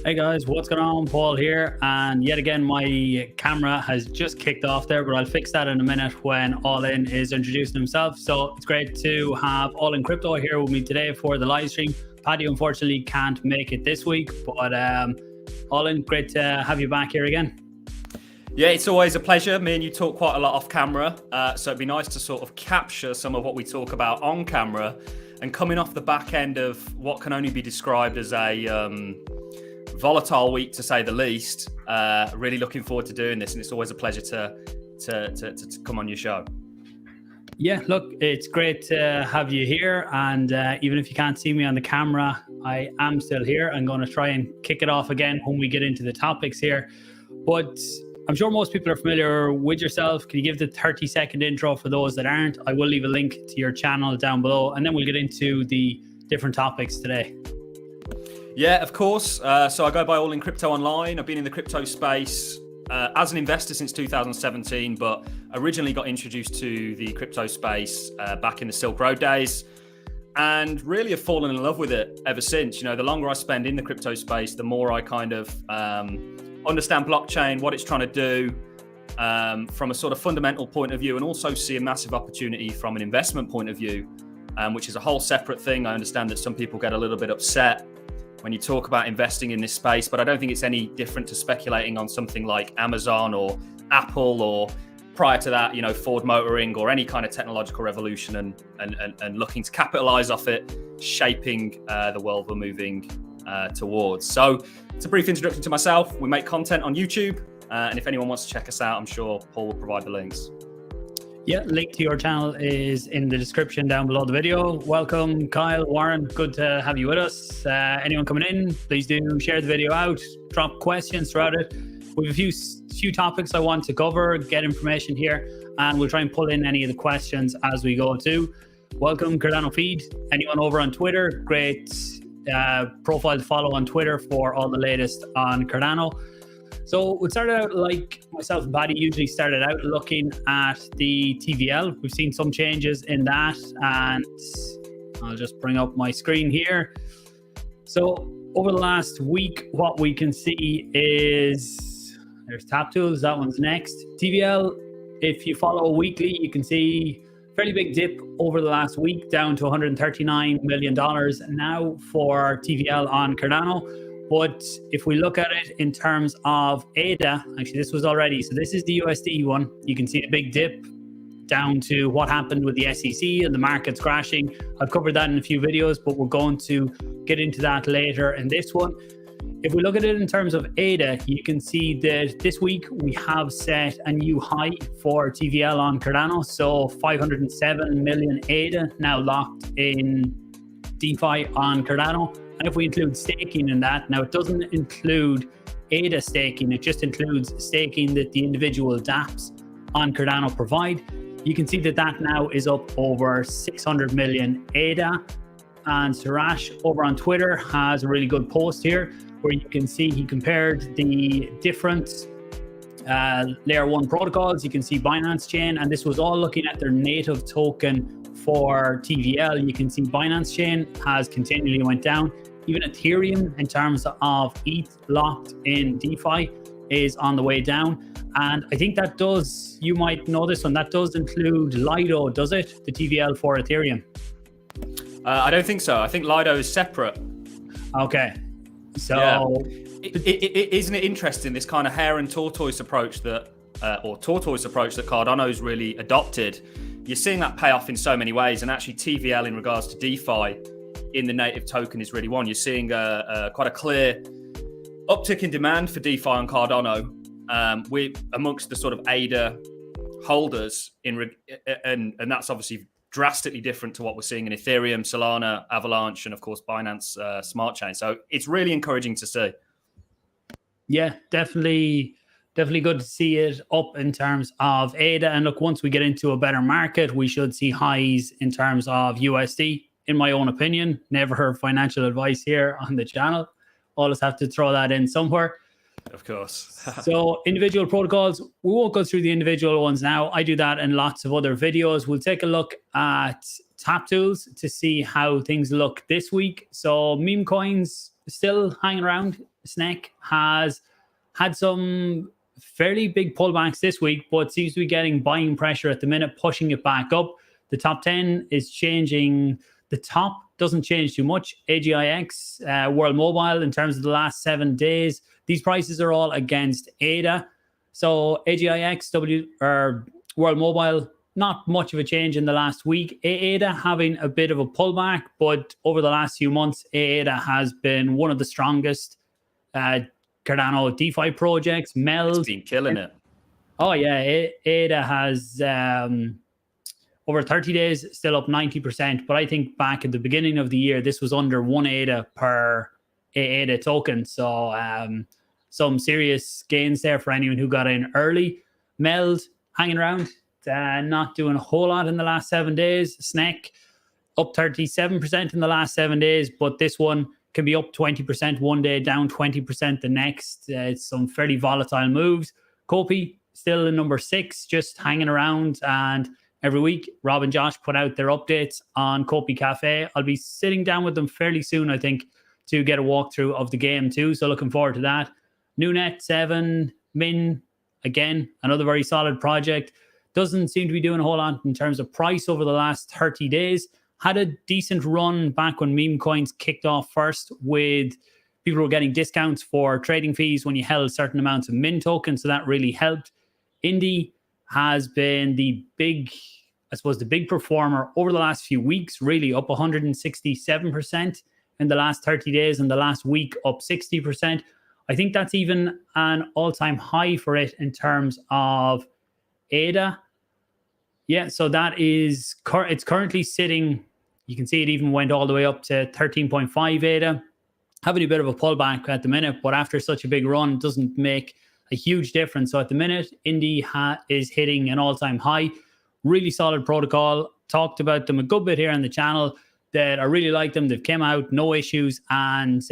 Hey guys, what's going on? Paul here, and yet again my camera has just kicked off there, but I'll fix that in a minute when All In is introducing himself. So it's great to have AllInCrypto here with me today for the live stream. Paddy unfortunately can't make it this week, but All In, great to have you back here again. Yeah, it's always a pleasure. Me and you talk quite a lot off camera, so it'd be nice to sort of capture some of what we talk about on camera. And coming off the back end of what can only be described as a volatile week, to say the least, really looking forward to doing this, and it's always a pleasure to come on your show. Yeah, look, it's great to have you here, and even if you can't see me on the camera, I am still here. I'm going to try and kick it off again when we get into the topics here, but I'm sure most people are familiar with yourself. Can you give the 30-second intro for those that aren't? I will leave a link to your channel down below, and then we'll get into the different topics today. Yeah, of course. So I go by AllInCrypto online. I've been in the crypto space as an investor since 2017, but originally got introduced to the crypto space back in the Silk Road days, and really have fallen in love with it ever since. You know, the longer I spend in the crypto space, the more I kind of understand blockchain, what it's trying to do from a sort of fundamental point of view, and also see a massive opportunity from an investment point of view, which is a whole separate thing. I understand that some people get a little bit upset when you talk about investing in this space, but I don't think it's any different to speculating on something like Amazon or Apple, or prior to that, you know, Ford Motoring, or any kind of technological revolution, and looking to capitalize off it, shaping the world we're moving towards. So it's a brief introduction to myself. We make content on YouTube, and if anyone wants to check us out, I'm sure Paul will provide the links. Yeah, link to your channel is in the description down below the video. Welcome, Kyle, Warren. Good to have you with us. Anyone coming in, please do share the video out, drop questions throughout it. We have a few topics I want to cover, get information here, and we'll try and pull in any of the questions as we go too. Welcome, Cardano Feed. Anyone over on Twitter, great profile to follow on Twitter for all the latest on Cardano. So we'll start out like myself and Paddy usually started out looking at the TVL. We've seen some changes in that, and I'll just bring up my screen here. So over the last week, what we can see is there's Tap Tools, that one's next. TVL, if you follow weekly, you can see fairly big dip over the last week, down to $139 million now for TVL on Cardano. But if we look at it in terms of ADA, actually this was already, so this is the USD one. You can see the big dip down to what happened with the SEC and the markets crashing. I've covered that in a few videos, but we're going to get into that later in this one. If we look at it in terms of ADA, you can see that this week we have set a new high for TVL on Cardano. So 507 million ADA now locked in DeFi on Cardano. And if we include staking in that, now it doesn't include ADA staking, it just includes staking that the individual dApps on Cardano provide. You can see that that now is up over 600 million ADA. And Surash over on Twitter has a really good post here where you can see he compared the different layer 1 protocols. You can see Binance Chain, and this was all looking at their native token for TVL. You can see Binance Chain has continually went down. Even Ethereum, in terms of ETH locked in DeFi, is on the way down. And I think that does, you might know this one, that does include Lido, does it? The TVL for Ethereum? I don't think so. I think Lido is separate. Okay. So, yeah. Isn't it interesting, this kind of hare and tortoise approach that, that Cardano's really adopted? You're seeing that pay off in so many ways, and actually TVL in regards to DeFi in the native token is really one. You're seeing quite a clear uptick in demand for DeFi on Cardano. We're amongst the sort of ADA holders, and that's obviously drastically different to what we're seeing in Ethereum, Solana, Avalanche, and of course Binance Smart Chain. So it's really encouraging to see. Yeah, definitely good to see it up in terms of ADA. And look, once we get into a better market, we should see highs in terms of USD, in my own opinion. Never financial advice here on the channel. Always have to throw that in somewhere. Of course. So individual protocols, we won't go through the individual ones now. I do that in lots of other videos. We'll take a look at Tap Tools to see how things look this week. So meme coins still hanging around. SNEC has had some fairly big pullbacks this week, but seems to be getting buying pressure at the minute, pushing it back up. The top 10 is changing. The top doesn't change too much. AGIX, World Mobile, in terms of the last 7 days, these prices are all against ADA. So AGIX, World Mobile, not much of a change in the last week. ADA having a bit of a pullback, but over the last few months, ADA has been one of the strongest. Cardano DeFi projects, Meld. It's been killing it. Oh, yeah. ADA has, over 30 days, still up 90%. But I think back at the beginning of the year, this was under 1 ADA per ADA token. So some serious gains there for anyone who got in early. Meld hanging around, not doing a whole lot in the last 7 days. SNEC up 37% in the last 7 days, but this one can be up 20% one day, down 20% the next. It's some fairly volatile moves. Kopi still in number 6, just hanging around. And every week, Rob and Josh put out their updates on Kopi Cafe. I'll be sitting down with them fairly soon, I think, to get a walkthrough of the game too. So looking forward to that. Newnet 7, Min, again, another very solid project. Doesn't seem to be doing a whole lot in terms of price over the last 30 days. Had a decent run back when meme coins kicked off first, with people were getting discounts for trading fees when you held certain amounts of Min tokens. So that really helped. Indie has been the big performer over the last few weeks, really up 167% in the last 30 days, and the last week up 60%. I think that's even an all-time high for it in terms of ADA. Yeah, so that is, it's currently sitting, you can see it even went all the way up to 13.5 ADA. Having a bit of a pullback at the minute, but after such a big run, it doesn't make a huge difference. So at the minute, Indie is hitting an all-time high. Really solid protocol. Talked about them a good bit here on the channel, that I really like them. They've came out, no issues, and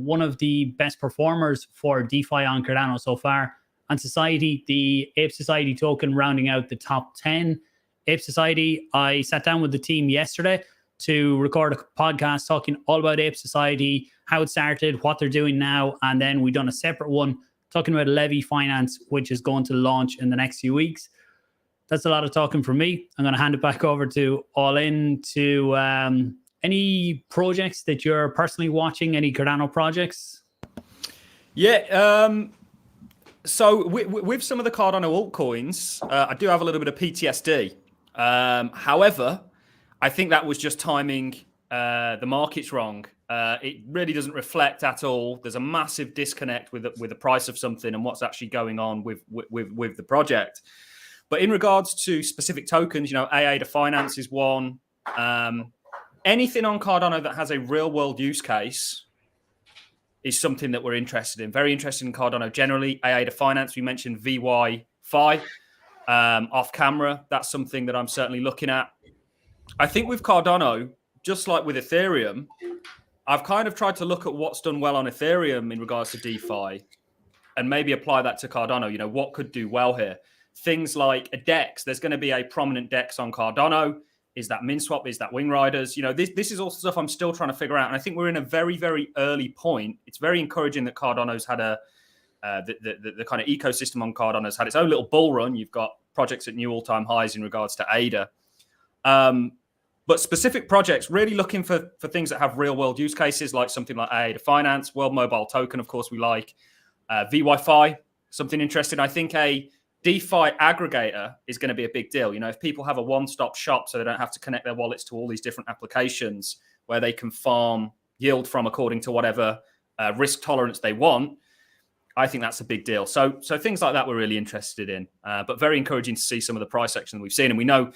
one of the best performers for DeFi on Cardano so far. And Society, the Ape Society token, rounding out the top 10. Ape Society, I sat down with the team yesterday to record a podcast talking all about Ape Society, how it started, what they're doing now, and then we've done a separate one talking about Levy Finance, which is going to launch in the next few weeks. That's a lot of talking from me. I'm going to hand it back over to AllIn to any projects that you're personally watching, any Cardano projects? Yeah, so with some of the Cardano altcoins, I do have a little bit of PTSD. However, I think that was just timing. The market's wrong. It really doesn't reflect at all. There's a massive disconnect with the price of something and what's actually going on with the project. But in regards to specific tokens, AA to finance is one. Anything on Cardano that has a real world use case is something that we're interested in. Very interested in Cardano generally. AA to finance, we mentioned VY-Fi off camera. That's something that I'm certainly looking at. I think with Cardano, just like with Ethereum, I've kind of tried to look at what's done well on Ethereum in regards to DeFi and maybe apply that to Cardano. What could do well here? Things like a DEX. There's going to be a prominent DEX on Cardano. Is that MinSwap? Is that Wing Riders? This is all stuff I'm still trying to figure out. And I think we're in a very, very early point. It's very encouraging that Cardano's had the kind of ecosystem on Cardano's had its own little bull run. You've got projects at new all-time highs in regards to ADA. But specific projects, really looking for things that have real-world use cases, like something like AA to Finance, World Mobile Token, of course, we like. VY-Fi, something interesting. I think a DeFi aggregator is going to be a big deal. If people have a one-stop shop so they don't have to connect their wallets to all these different applications where they can farm yield from according to whatever risk tolerance they want, I think that's a big deal. So things like that we're really interested in, but very encouraging to see some of the price action that we've seen. And we know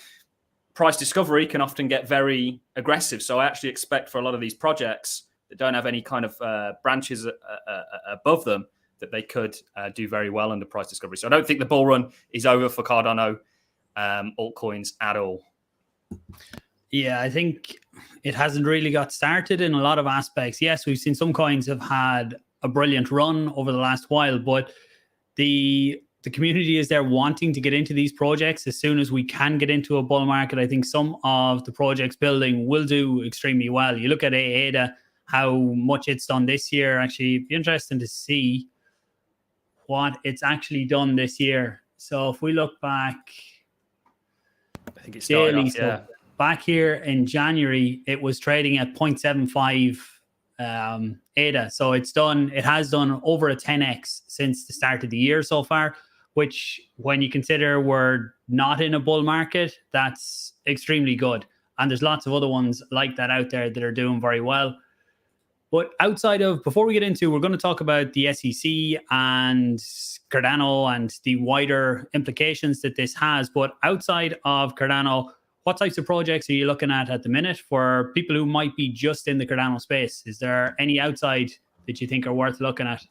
price discovery can often get very aggressive. So I actually expect for a lot of these projects that don't have any kind of branches above them, that they could do very well under price discovery. So I don't think the bull run is over for Cardano altcoins at all. Yeah, I think it hasn't really got started in a lot of aspects. Yes, we've seen some coins have had a brilliant run over the last while, but the community is there wanting to get into these projects as soon as we can get into a bull market. I think some of the projects building will do extremely well. You look at ADA how much it's done this year. Actually, it'd be interesting to see what it's actually done this year. So if we look back, I think it started daily, off, yeah. so back here in January, it was trading at 0.75 ADA. So it has done over a 10x since the start of the year so far, which when you consider we're not in a bull market, that's extremely good. And there's lots of other ones like that out there that are doing very well. But before we get into, we're going to talk about the SEC and Cardano and the wider implications that this has. But outside of Cardano, what types of projects are you looking at the minute for people who might be just in the Cardano space? Is there any outside that you think are worth looking at?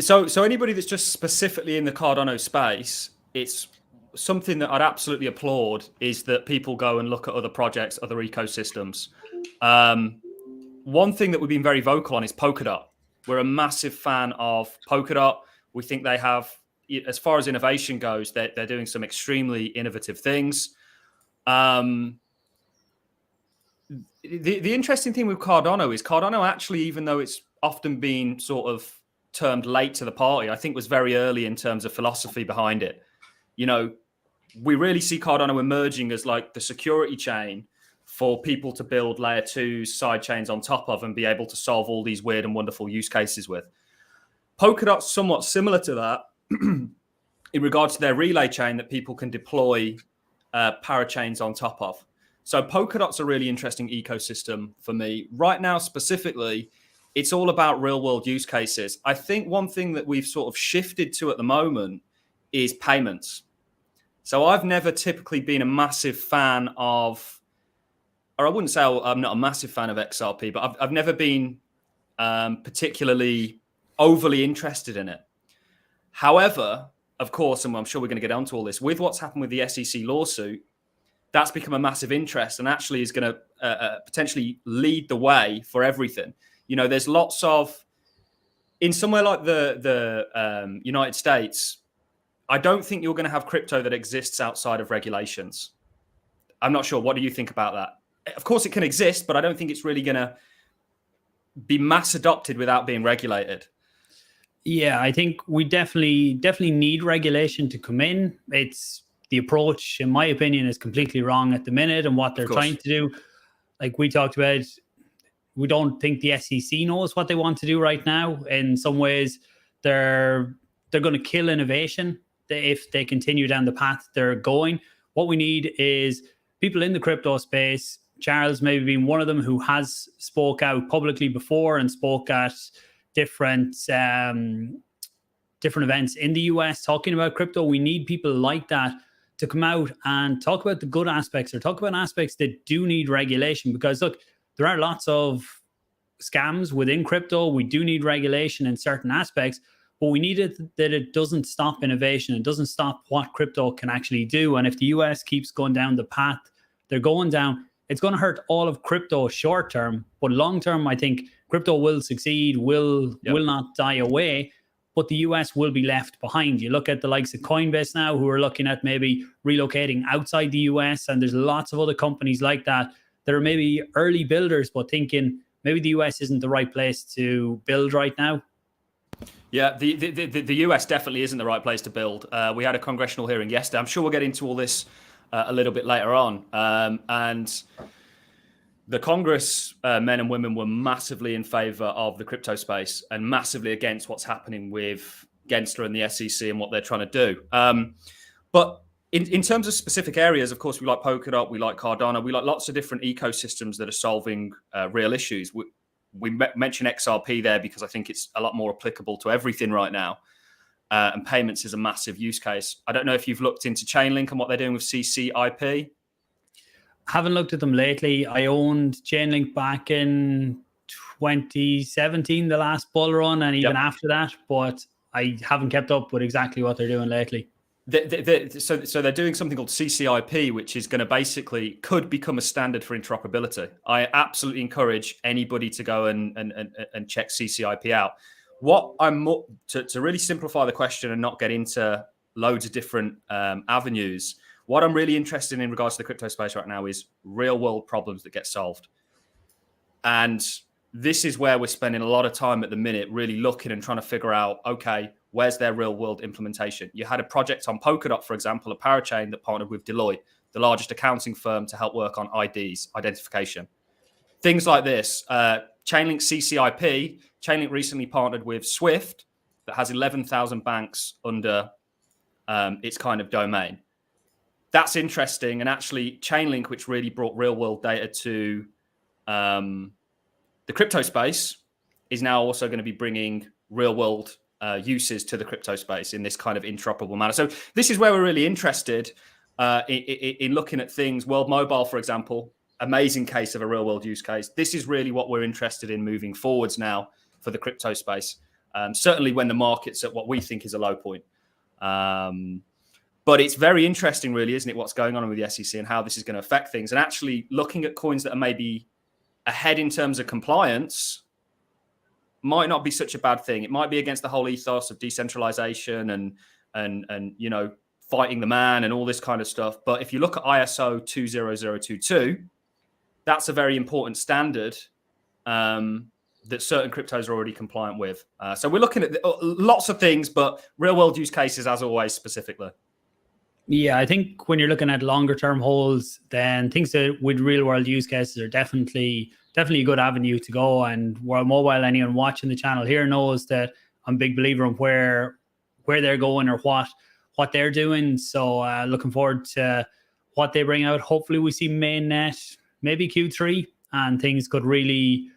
So anybody that's just specifically in the Cardano space, it's something that I'd absolutely applaud is that people go and look at other projects, other ecosystems. One thing that we've been very vocal on is Polkadot. We're a massive fan of Polkadot. We think they have, as far as innovation goes, they're doing some extremely innovative things. The interesting thing with Cardano is Cardano actually, even though it's often been sort of termed late to the party, I think was very early in terms of philosophy behind it. You know, we really see Cardano emerging as like the security chain for people to build layer 2 side chains on top of and be able to solve all these weird and wonderful use cases with. Polkadot's somewhat similar to that in regards to their relay chain that people can deploy parachains on top of. So Polkadot's a really interesting ecosystem for me. Right now, specifically, it's all about real world use cases. I think one thing that we've sort of shifted to at the moment is payments. So I've never typically been a massive fan of, or I wouldn't say I'm not a massive fan of XRP, but I've never been particularly overly interested in it. However, of course, and I'm sure we're going to get onto all this, with what's happened with the SEC lawsuit, that's become a massive interest and actually is going to potentially lead the way for everything. You know, there's lots of, in somewhere like the United States, I don't think you're going to have crypto that exists outside of regulations. I'm not sure. What do you think about that? Of course, it can exist, but I don't think it's really going to be mass adopted without being regulated. Yeah, I think we definitely need regulation to come in. It's the approach, in my opinion, is completely wrong at the minute, and what they're trying to do. Like we talked about, we don't think the SEC knows what they want to do right now. In some ways, they're going to kill innovation if they continue down the path they're going. What we need is people in the crypto space. Charles maybe being one of them, who has spoke out publicly before and spoke at different events in the US talking about crypto. We need people like that to come out and talk about the good aspects or talk about aspects that do need regulation, because look, there are lots of scams within crypto. We do need regulation in certain aspects, but we need it that it doesn't stop innovation. It doesn't stop what crypto can actually do. And if the US keeps going down the path they're going down, it's going to hurt all of crypto short term, but long term, I think crypto will succeed, will not die away, but the US will be left behind. You look at the likes of Coinbase now, who are looking at maybe relocating outside the US, and there's lots of other companies like that that are maybe early builders, but thinking maybe the US isn't the right place to build right now. Yeah, the US definitely isn't the right place to build. We had a congressional hearing yesterday. I'm sure we'll get into all this a little bit later on. And the Congress men and women were massively in favor of the crypto space and massively against what's happening with Gensler and the SEC and what they're trying to do. But in terms of specific areas, of course, we like Polkadot, we like Cardano, we like lots of different ecosystems that are solving real issues. We mention XRP there because I think it's a lot more applicable to everything right now. And payments is a massive use case. I don't know if you've looked into Chainlink and what they're doing with CCIP. Haven't looked at them lately. I owned Chainlink back in 2017, the last bull run, and even after that, but I haven't kept up with exactly what they're doing lately. So they're doing something called CCIP, which is going to basically could become a standard for interoperability. I absolutely encourage anybody to go and check CCIP out. What I'm to really simplify the question and not get into loads of different avenues. What I'm really interested in regards to the crypto space right now is real world problems that get solved. And this is where we're spending a lot of time at the minute, really looking and trying to figure out, okay, where's their real world implementation? You had a project on Polkadot, for example, a parachain that partnered with Deloitte, the largest accounting firm, to help work on IDs, identification. Things like this. Chainlink CCIP, Chainlink recently partnered with Swift that has 11,000 banks under its kind of domain. That's interesting. And actually Chainlink, which really brought real world data to the crypto space, is now also going to be bringing real world uses to the crypto space in this kind of interoperable manner. So this is where we're really interested in looking at things. World Mobile, for example, amazing case of a real world use case. This is really what we're interested in moving forwards now for the crypto space. Certainly when the market's at what we think is a low point. But it's very interesting, really, isn't it, what's going on with the SEC and how this is going to affect things. And actually looking at coins that are maybe ahead in terms of compliance might not be such a bad thing. It might be against the whole ethos of decentralization and you know, fighting the man and all this kind of stuff. But if you look at ISO 20022, that's a very important standard that certain cryptos are already compliant with. So we're looking at lots of things, but real world use cases, as always, specifically. Yeah, I think when you're looking at longer term holds, then things that with real world use cases are definitely a good avenue to go. And World Mobile, anyone watching the channel here knows that I'm a big believer in where they're going or what they're doing. So looking forward to what they bring out. Hopefully we see mainnet maybe Q3 and things could really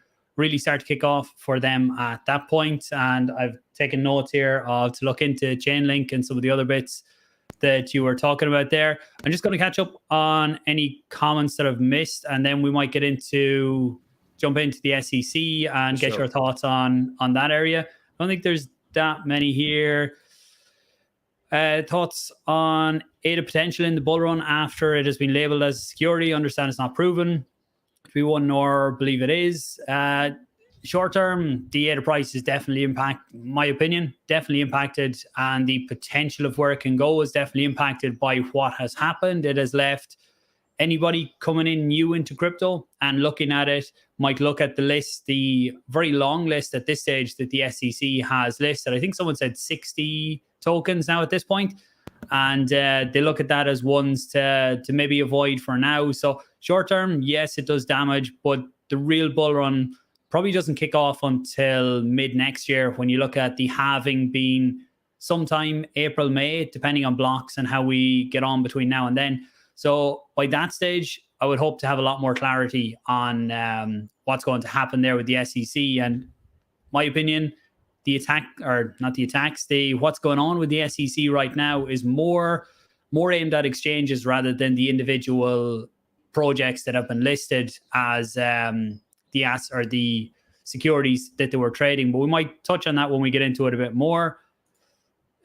start to kick off for them at that point. And I've taken notes here to look into Chainlink and some of the other bits that you were talking about there. I'm just going to catch up on any comments that I've missed, and then we might jump into the SEC and get your thoughts on that area. I don't think there's that many here. Thoughts on ADA potential in the bull run after it has been labeled as security. Understand it's not proven to be one, nor believe it is. Short term, the ADA price is definitely my opinion, definitely impacted, and the potential of where it can go is definitely impacted by what has happened. It has left anybody coming in new into crypto and looking at it might look at the list, the very long list at this stage that the SEC has listed. I think someone said 60 tokens now at this point, and they look at that as ones to maybe avoid for now. So short term, yes, it does damage, but the real bull run probably doesn't kick off until mid next year, when you look at the halving being sometime April, May, depending on blocks and how we get on between now and then. So by that stage, I would hope to have a lot more clarity on what's going to happen there with the SEC. And my opinion, what's going on with the SEC right now is more aimed at exchanges rather than the individual projects that have been listed as the securities that they were trading. But we might touch on that when we get into it a bit more.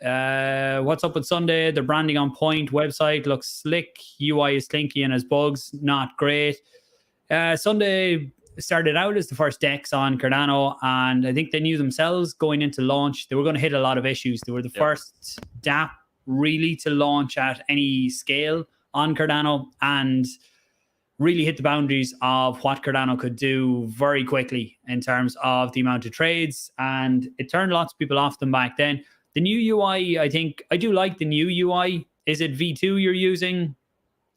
What's up with Sunday? The branding on point. Website looks slick. UI is clinky and has bugs. Not great. Sunday started out as the first DEX on Cardano, and I think they knew themselves going into launch they were going to hit a lot of issues. They were the first DApp really to launch at any scale on Cardano and really hit the boundaries of what Cardano could do very quickly in terms of the amount of trades, and it turned lots of people off them back then. The new UI, I do like the new UI. Is it V2 you're using,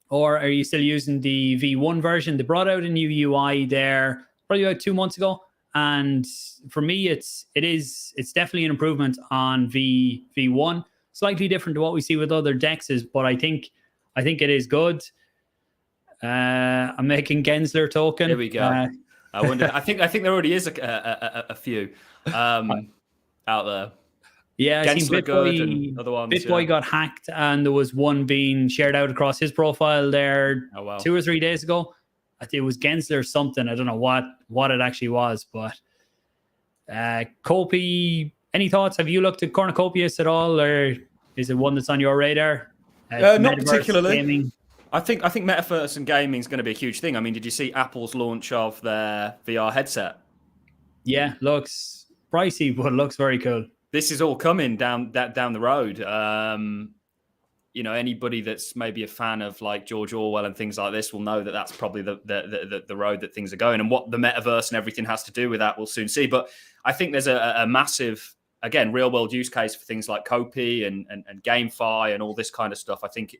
or are you still using the V1 version? They brought out a new UI there probably about 2 months ago, and for me, it's definitely an improvement on V1. Slightly different to what we see with other DEXs, but I think it is good. I'm making Gensler token. There we go. I wonder. I think there already is a few out there. Yeah, I seen BitBoy got hacked, and there was one being shared out across his profile there 2 or 3 days ago. I think it was Gensler something. I don't know what it actually was, but Copy. Any thoughts? Have you looked at Cornucopias at all, or is it one that's on your radar? Not particularly. Gaming? I think metaverse and gaming is going to be a huge thing. I mean, did you see Apple's launch of their VR headset? Yeah, looks pricey, but looks very cool. This is all coming down the road. anybody that's maybe a fan of like George Orwell and things like this will know that that's probably the road that things are going, and what the metaverse and everything has to do with that, we'll soon see. But I think there's a massive, again, real world use case for things like Kopi and GameFi and all this kind of stuff. I think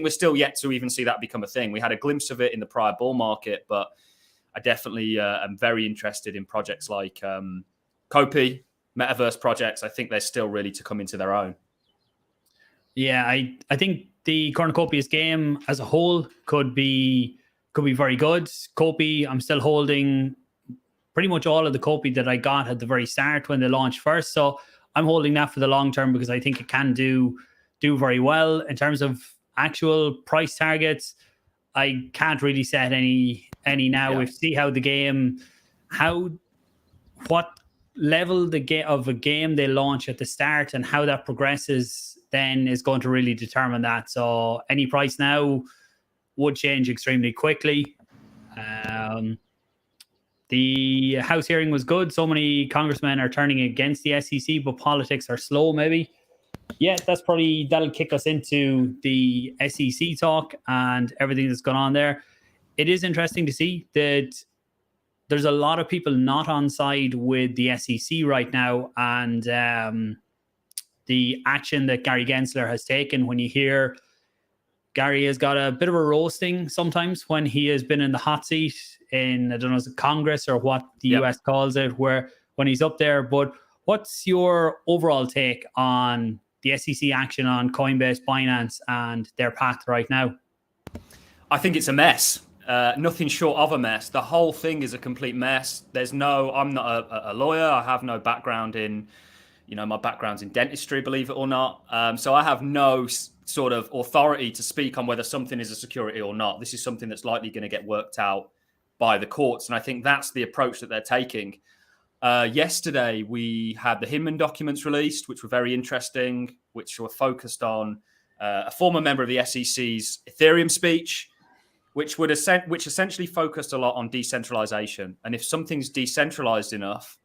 we're still yet to even see that become a thing. We had a glimpse of it in the prior bull market, but I definitely am very interested in projects like Kopi, metaverse projects. I think they're still really to come into their own. Yeah, I think the cornucopias game as a whole could be very good. Kopi, I'm still holding pretty much all of the Kopi that I got at the very start when they launched first. So I'm holding that for the long term because I think it can do very well. In terms of actual price targets, I can't really set any now. Yeah. We see how the game, what level of a game they launch at the start and how that progresses then is going to really determine that. So any price now would change extremely quickly. The House hearing was good. So many congressmen are turning against the SEC, but politics are slow maybe. Yeah, that'll kick us into the SEC talk and everything that's gone on there. It is interesting to see that there's a lot of people not on side with the SEC right now, and the action that Gary Gensler has taken. When you hear Gary has got a bit of a roasting sometimes when he has been in the hot seat in, I don't know, is it Congress or what the US calls it, where when he's up there. But what's your overall take on the SEC action on Coinbase, Binance, and their path right now? I think it's a mess. Nothing short of a mess. The whole thing is a complete mess. I'm not a lawyer. I have no background in, my background's in dentistry, believe it or not. So I have no sort of authority to speak on whether something is a security or not. This is something that's likely going to get worked out by the courts. And I think that's the approach that they're taking. Yesterday, we had the Hinman documents released, which were very interesting, which were focused on a former member of the SEC's Ethereum speech, which essentially focused a lot on decentralization. And if something's decentralized enough,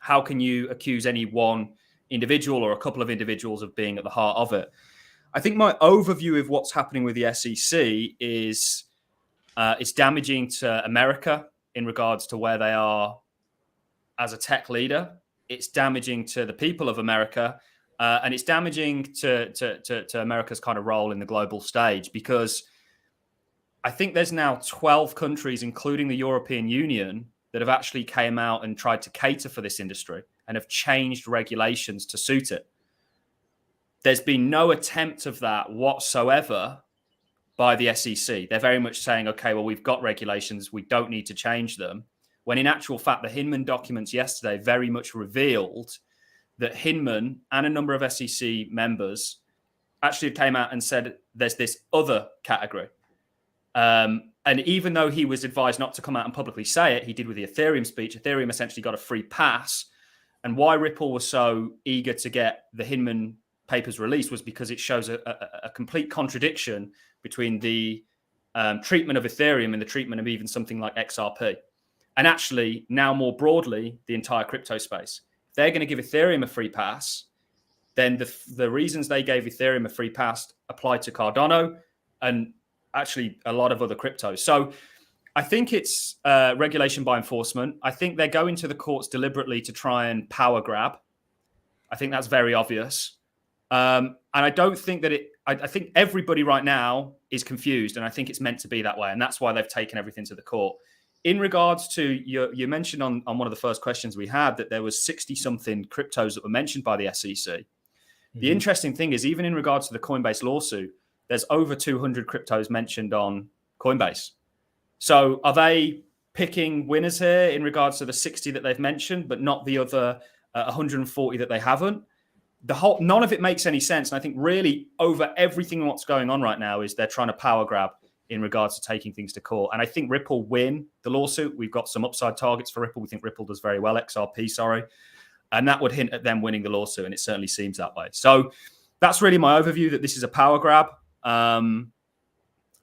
how can you accuse any one individual or a couple of individuals of being at the heart of it? I think my overview of what's happening with the SEC is it's damaging to America in regards to where they are as a tech leader. It's damaging to the people of America, and it's damaging to America's kind of role in the global stage, because I think there's now 12 countries, including the European Union, that have actually came out and tried to cater for this industry and have changed regulations to suit it. There's been no attempt of that whatsoever by the SEC. They're very much saying, okay, well, we've got regulations, we don't need to change them. When in actual fact, the Hinman documents yesterday very much revealed that Hinman and a number of SEC members actually came out and said there's this other category. And even though he was advised not to come out and publicly say it, he did with the Ethereum speech. Ethereum essentially got a free pass. And why Ripple was so eager to get the Hinman papers released was because it shows a complete contradiction between the treatment of Ethereum and the treatment of even something like XRP. And actually, now more broadly, the entire crypto space. If they're going to give Ethereum a free pass, then the reasons they gave Ethereum a free pass apply to Cardano and actually a lot of other cryptos. So I think it's regulation by enforcement. I think they're going to the courts deliberately to try and power grab. I think that's very obvious. And I don't think that I think everybody right now is confused, and I think it's meant to be that way. And that's why they've taken everything to the court. In regards to you mentioned on one of the first questions we had that there was 60 something cryptos that were mentioned by the SEC. Mm-hmm. The interesting thing is, even in regards to the Coinbase lawsuit, there's over 200 cryptos mentioned on Coinbase. So are they picking winners here in regards to the 60 that they've mentioned, but not the other 140 that they haven't? None of it makes any sense. And I think really over everything what's going on right now is they're trying to power grab in regards to taking things to court. And I think Ripple win the lawsuit. We've got some upside targets for Ripple. We think Ripple does very well, XRP, sorry. And that would hint at them winning the lawsuit. And it certainly seems that way. So that's really my overview, that this is a power grab. And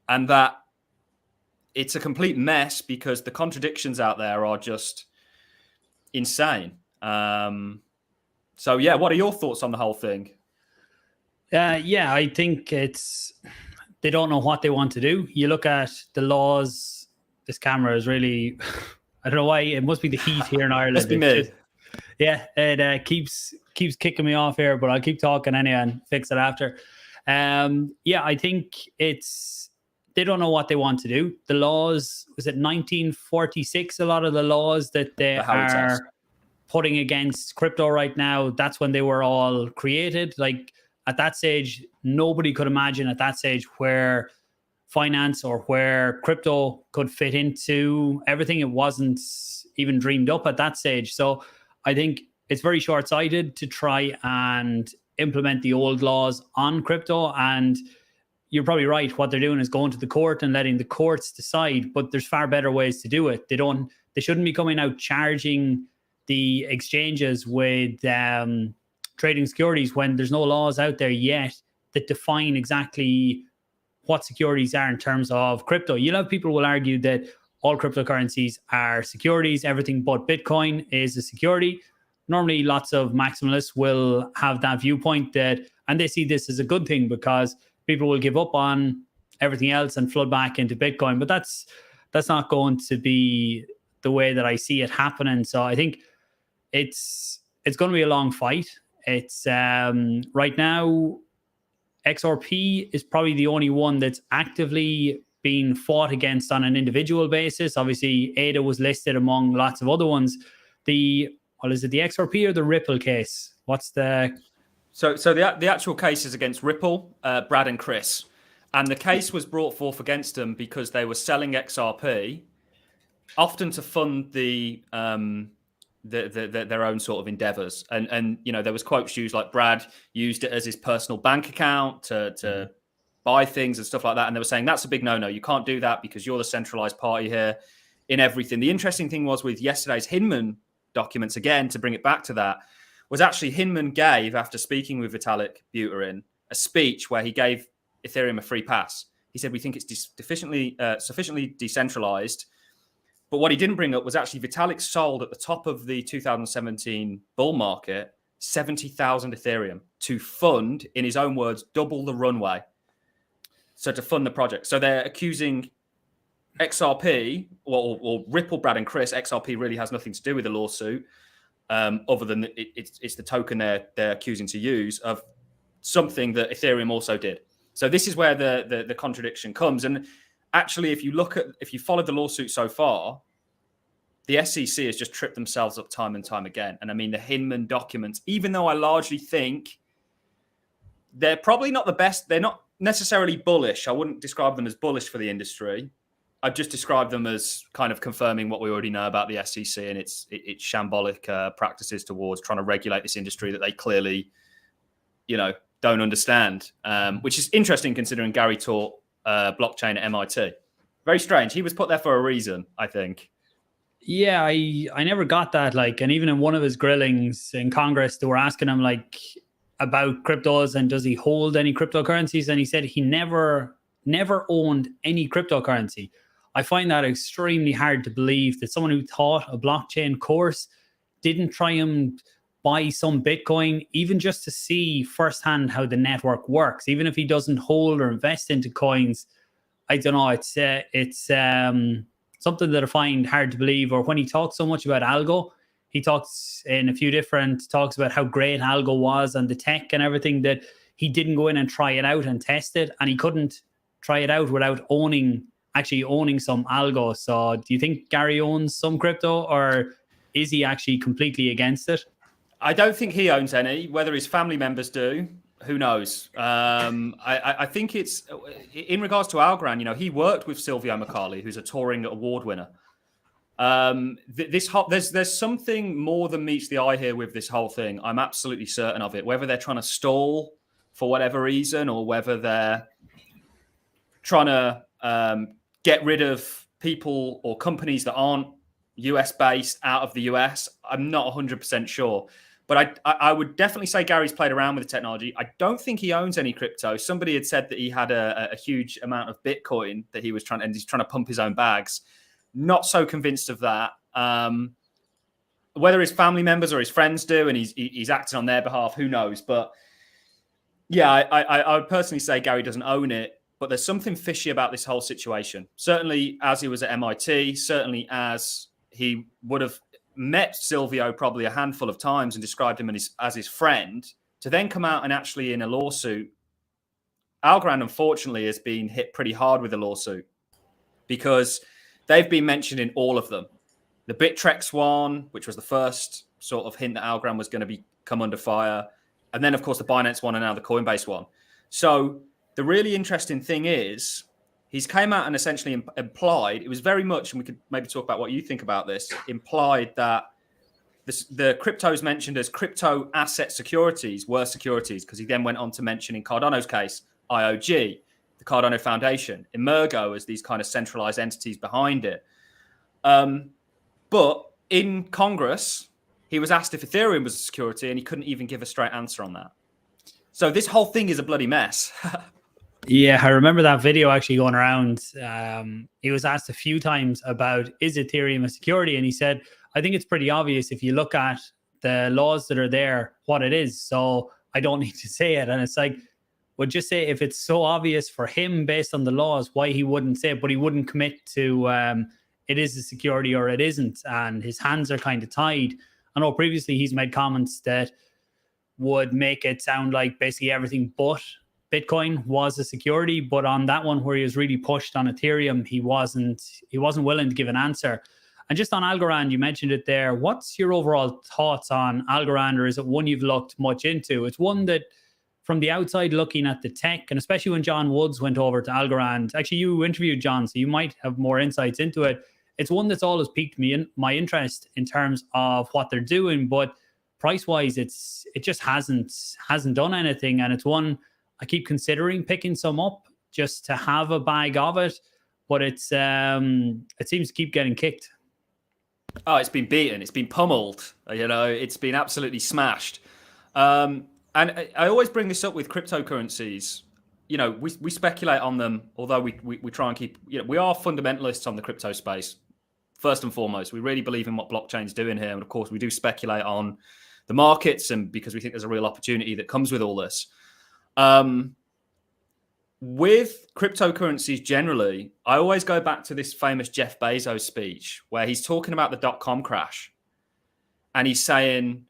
that it's a complete mess because the contradictions out there are just insane. So yeah, what are your thoughts on the whole thing? Yeah, I think they don't know what they want to do. You look at the laws. This camera is really, I don't know why. It must be the heat here in Ireland. Must be It's me. just, yeah, it keeps kicking me off here, but I'll keep talking anyway and fix it after. Yeah, I think they don't know what they want to do. The laws, was it 1946? A lot of the laws that they are putting against crypto right now, that's when they were all created. Like at that stage, nobody could imagine at that stage where finance or where crypto could fit into everything. It wasn't even dreamed up at that stage. So I think it's very short-sighted to try and implement the old laws on crypto. And you're probably right. What they're doing is going to the court and letting the courts decide, but there's far better ways to do it. They shouldn't be coming out charging the exchanges with trading securities when there's no laws out there yet that define exactly what securities are in terms of crypto. You'll have people will argue that all cryptocurrencies are securities, everything but Bitcoin is a security. Normally, lots of maximalists will have that viewpoint and they see this as a good thing because people will give up on everything else and flood back into Bitcoin. But that's not going to be the way that I see it happening. So I think it's going to be a long fight. It's right now, XRP is probably the only one that's actively being fought against on an individual basis. Obviously, ADA was listed among lots of other ones. Is it the XRP or the Ripple case? What's the... So the actual case is against Ripple, Brad and Chris. And the case was brought forth against them because they were selling XRP, often to fund their own sort of endeavors. And there was quotes used like Brad used it as his personal bank account to buy things and stuff like that. And they were saying that's a big no-no. You can't do that because you're the centralized party here in everything. The interesting thing was with yesterday's Hinman documents, again, to bring it back to that, was actually Hinman gave, after speaking with Vitalik Buterin, a speech where he gave Ethereum a free pass. He said, we think it's sufficiently decentralized. But what he didn't bring up was actually Vitalik sold at the top of the 2017 bull market 70,000 Ethereum to fund, in his own words, double the runway. So to fund the project. So they're accusing XRP, or Ripple, Brad and Chris. XRP really has nothing to do with the lawsuit, other than it's the token they're accusing to use of something that Ethereum also did. So this is where the contradiction comes. And actually, if you followed the lawsuit so far, the SEC has just tripped themselves up time and time again. And I mean, the Hinman documents, even though I largely think they're probably not the best, they're not necessarily bullish. I wouldn't describe them as bullish for the industry. I'd just describe them as kind of confirming what we already know about the SEC and its shambolic practices towards trying to regulate this industry that they clearly, don't understand, which is interesting considering Gary taught blockchain at MIT. Very strange. He was put there for a reason, I think. Yeah, I never got that. And even in one of his grillings in Congress, they were asking him about cryptos and does he hold any cryptocurrencies? And he said he never owned any cryptocurrency. I find that extremely hard to believe that someone who taught a blockchain course didn't try and buy some Bitcoin, even just to see firsthand how the network works. Even if he doesn't hold or invest into coins, I don't know. It's something that I find hard to believe. Or when he talks so much about algo, he talks in a few different talks about how great algo was and the tech and everything, that he didn't go in and try it out and test it, and he couldn't try it out without actually owning some algo. So do you think Gary owns some crypto, or is he actually completely against it? I don't think he owns any. Whether his family members do, who knows? I think it's in regards to Algorand. He worked with Silvio McCarley, who's a Turing award winner. There's something more than meets the eye here with this whole thing. I'm absolutely certain of it. Whether they're trying to stall for whatever reason, or whether they're trying to get rid of people or companies that aren't US based out of the US, I'm not 100% sure. But I would definitely say Gary's played around with the technology. I don't think he owns any crypto. Somebody had said that he had a huge amount of Bitcoin that he's trying to pump his own bags. Not so convinced of that. Whether his family members or his friends do, and he's acting on their behalf, who knows? But Yeah, I would personally say Gary doesn't own it, but there's something fishy about this whole situation. Certainly as he was at MIT, certainly as he would have met Silvio probably a handful of times and described him as his friend, to then come out and actually in a lawsuit. Algorand, unfortunately, has been hit pretty hard with the lawsuit because they've been mentioned in all of them. The Bittrex one, which was the first sort of hint that Algorand was going to come under fire. And then, of course, the Binance one and now the Coinbase one. So the really interesting thing is he's came out and essentially implied, it was very much, and we could maybe talk about what you think about this, implied that the cryptos mentioned as crypto asset securities were securities, because he then went on to mention in Cardano's case, IOG, the Cardano Foundation, Emergo as these kind of centralized entities behind it. But in Congress, he was asked if Ethereum was a security and he couldn't even give a straight answer on that. So this whole thing is a bloody mess. Yeah, I remember that video actually going around. He was asked a few times about, is Ethereum a security? And he said, I think it's pretty obvious if you look at the laws that are there, what it is. So I don't need to say it. And it's like, well, just say if it's so obvious for him based on the laws, why he wouldn't say it, but he wouldn't commit to it is a security or it isn't. And his hands are kind of tied. I know previously he's made comments that would make it sound like basically everything but Bitcoin was a security, but on that one where he was really pushed on Ethereum, he wasn't willing to give an answer. And just on Algorand, you mentioned it there. What's your overall thoughts on Algorand, or is it one you've looked much into? It's one that from the outside looking at the tech, and especially when John Woods went over to Algorand, actually you interviewed John, so you might have more insights into it. It's one that's always piqued my interest in terms of what they're doing, but price-wise, it just hasn't done anything, and it's one I keep considering picking some up just to have a bag of it, but it seems to keep getting kicked. Oh, it's been beaten. It's been pummeled. It's been absolutely smashed. And I always bring this up with cryptocurrencies. We speculate on them, although we try and keep, we are fundamentalists on the crypto space. First and foremost, we really believe in what blockchain's doing here. And of course, we do speculate on the markets, and because we think there's a real opportunity that comes with all this. With cryptocurrencies generally, I always go back to this famous Jeff Bezos speech where he's talking about the dot-com crash. And he's saying,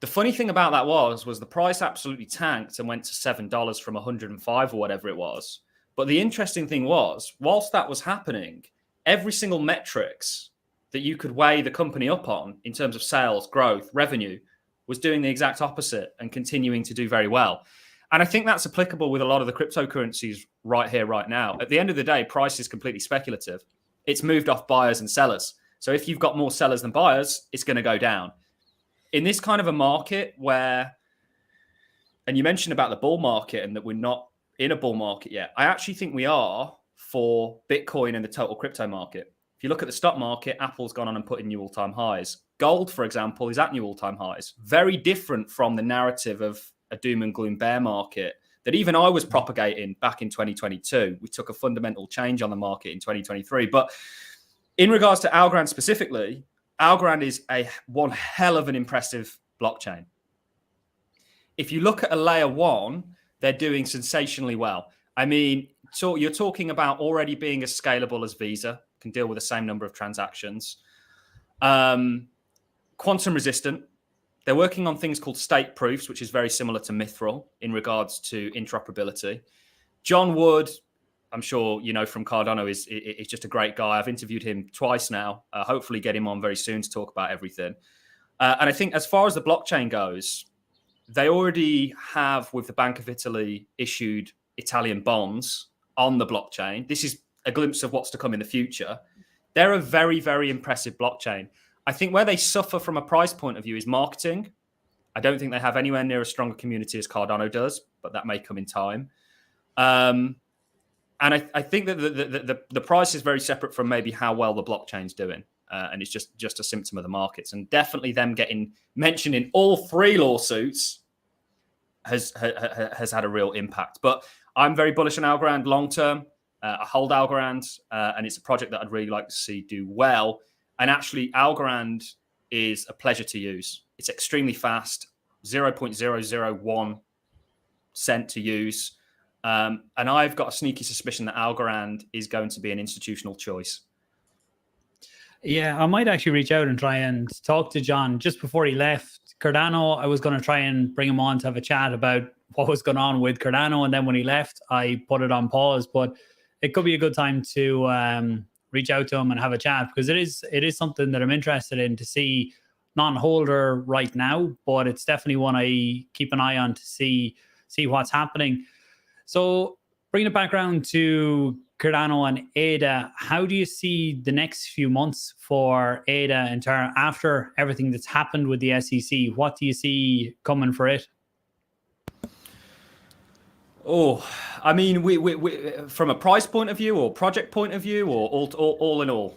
the funny thing about that was the price absolutely tanked and went to $7 from 105 or whatever it was. But the interesting thing was, whilst that was happening, every single metrics that you could weigh the company up on in terms of sales, growth, revenue, was doing the exact opposite and continuing to do very well. And I think that's applicable with a lot of the cryptocurrencies right here, right now. At the end of the day, price is completely speculative. It's moved off buyers and sellers. So if you've got more sellers than buyers, it's going to go down. In this kind of a market where, and you mentioned about the bull market and that we're not in a bull market yet, I actually think we are for Bitcoin and the total crypto market. If you look at the stock market, Apple's gone on and put in new all-time highs. Gold, for example, is at new all-time highs. Very different from the narrative of a doom and gloom bear market that even I was propagating back in 2022. We took a fundamental change on the market in 2023. But in regards to Algorand specifically, Algorand is one hell of an impressive blockchain. If you look at a layer one, they're doing sensationally well. I mean, so you're talking about already being as scalable as Visa, can deal with the same number of transactions. Quantum resistant. They're working on things called state proofs, which is very similar to Mithril in regards to interoperability. John Wood, I'm sure you know from Cardano, is just a great guy. I've interviewed him twice now. Hopefully get him on very soon to talk about everything. And I think as far as the blockchain goes, they already have, with the Bank of Italy, issued Italian bonds on the blockchain. This is a glimpse of what's to come in the future. They're a very, very impressive blockchain. I think where they suffer from a price point of view is marketing. I don't think they have anywhere near as strong a community as Cardano does, but that may come in time. And I think that the price is very separate from maybe how well the blockchain's doing. And it's just a symptom of the markets. And definitely them getting mentioned in all three lawsuits has had a real impact. But I'm very bullish on Algorand long term. I hold Algorand, and it's a project that I'd really like to see do well. And actually, Algorand is a pleasure to use. It's extremely fast, 0.001 sent to use. And I've got a sneaky suspicion that Algorand is going to be an institutional choice. Yeah, I might actually reach out and try and talk to John just before he left Cardano. I was going to try and bring him on to have a chat about what was going on with Cardano. And then when he left, I put it on pause. But it could be a good time to reach out to him and have a chat, because it is something that I'm interested in to see. Non-holder right now, but it's definitely one I keep an eye on to see what's happening. So bringing it back around to Cardano and ADA, how do you see the next few months for ADA in turn after everything that's happened with the SEC? What do you see coming for it? Oh, I mean, we from a price point of view or project point of view, or all in all?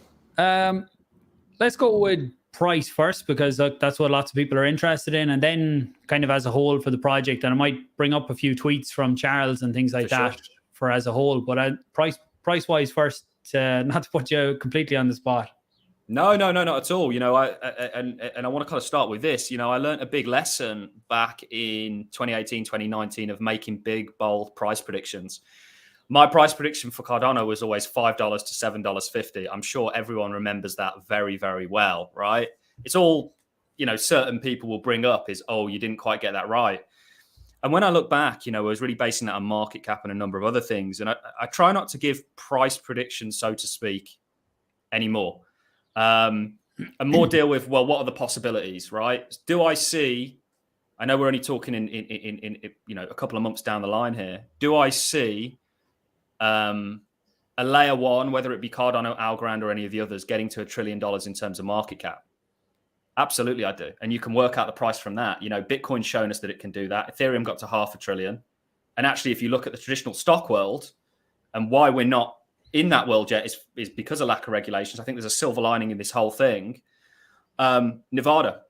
Let's go with price first, because that's what lots of people are interested in, and then kind of as a whole for the project. And I might bring up a few tweets from Charles and things like that for as a whole. But price wise first, not to put you completely on the spot. No, not at all. You know, I want to kind of start with this. You know, I learned a big lesson back in 2018, 2019 of making big, bold price predictions. My price prediction for Cardano was always $5 to $7.50. I'm sure everyone remembers that very, very well, right? It's all, you know, certain people will bring up is, oh, you didn't quite get that right. And when I look back, you know, I was really basing that on market cap and a number of other things. And I try not to give price predictions, so to speak, anymore. And more deal with, well, what are the possibilities, right? Do I see, I know we're only talking in you know, a couple of months down the line here. Do I see a layer one, whether it be Cardano, Algorand, or any of the others, getting to $1 trillion in terms of market cap? Absolutely, I do. And you can work out the price from that. You know, Bitcoin's shown us that it can do that. Ethereum got to $500 billion. And actually, if you look at the traditional stock world and why we're not in that world yet is because of lack of regulations. I think there's a silver lining in this whole thing. Nvidia,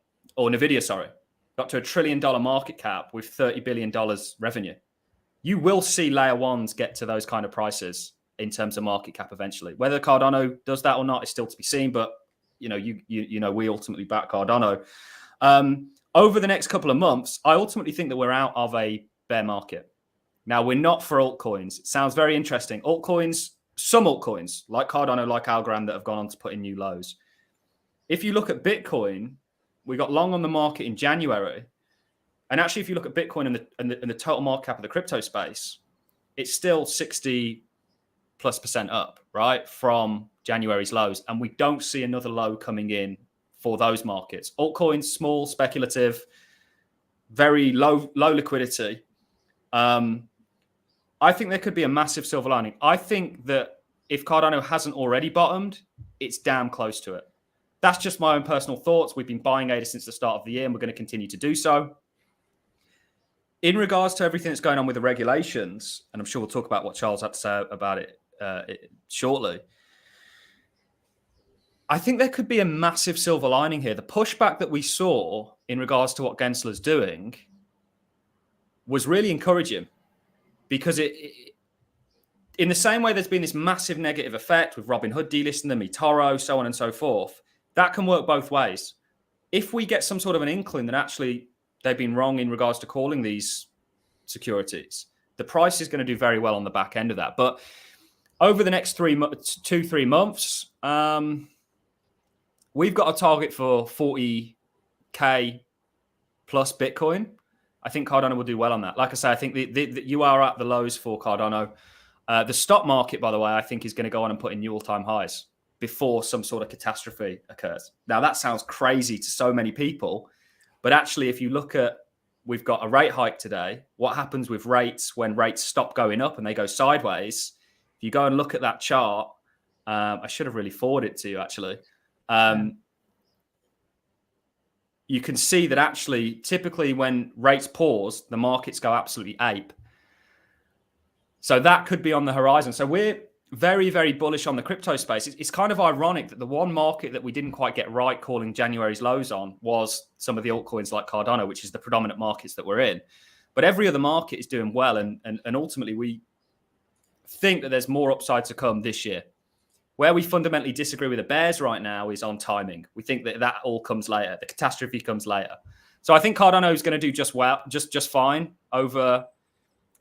got to $1 trillion market cap with $30 billion revenue. You will see layer ones get to those kind of prices in terms of market cap eventually. Whether Cardano does that or not is still to be seen. But you know, we ultimately back Cardano. Over the next couple of months, I ultimately think that we're out of a bear market. Now, we're not for altcoins. It sounds very interesting. Some altcoins like Cardano, like Algorand, that have gone on to put in new lows. If you look at Bitcoin, we got long on the market in January. And actually, if you look at Bitcoin and the total market cap of the crypto space, it's still 60+% up, right, from January's lows. And we don't see another low coming in for those markets. Altcoins, small, speculative, very low liquidity. I think there could be a massive silver lining. I think that if Cardano hasn't already bottomed, it's damn close to it. That's just my own personal thoughts. We've been buying ADA since the start of the year, and we're going to continue to do so. In regards to everything that's going on with the regulations, and I'm sure we'll talk about what Charles had to say about it shortly, I think there could be a massive silver lining here. The pushback that we saw in regards to what Gensler's doing was really encouraging, because in the same way there's been this massive negative effect with Robinhood delisting them, eToro, so on and so forth, that can work both ways. If we get some sort of an inkling that actually they've been wrong in regards to calling these securities, the price is going to do very well on the back end of that. But over the next 3 months, we've got a target for 40K plus Bitcoin. I think Cardano will do well on that. Like I say, I think you are at the lows for Cardano. The stock market, by the way, I think is going to go on and put in new all-time highs before some sort of catastrophe occurs. Now, that sounds crazy to so many people, but actually, if you look at, we've got a rate hike today. What happens with rates when rates stop going up and they go sideways? If you go and look at that chart, I should have really forwarded it to you, actually. You can see that actually, typically when rates pause, the markets go absolutely ape. So that could be on the horizon. So we're very, very bullish on the crypto space. It's kind of ironic that the one market that we didn't quite get right calling January's lows on was some of the altcoins like Cardano, which is the predominant markets that we're in. But every other market is doing well. And ultimately, we think that there's more upside to come this year. Where we fundamentally disagree with the bears right now is on timing. We think that all comes later. The catastrophe comes later. So I think Cardano is going to do just well, just fine over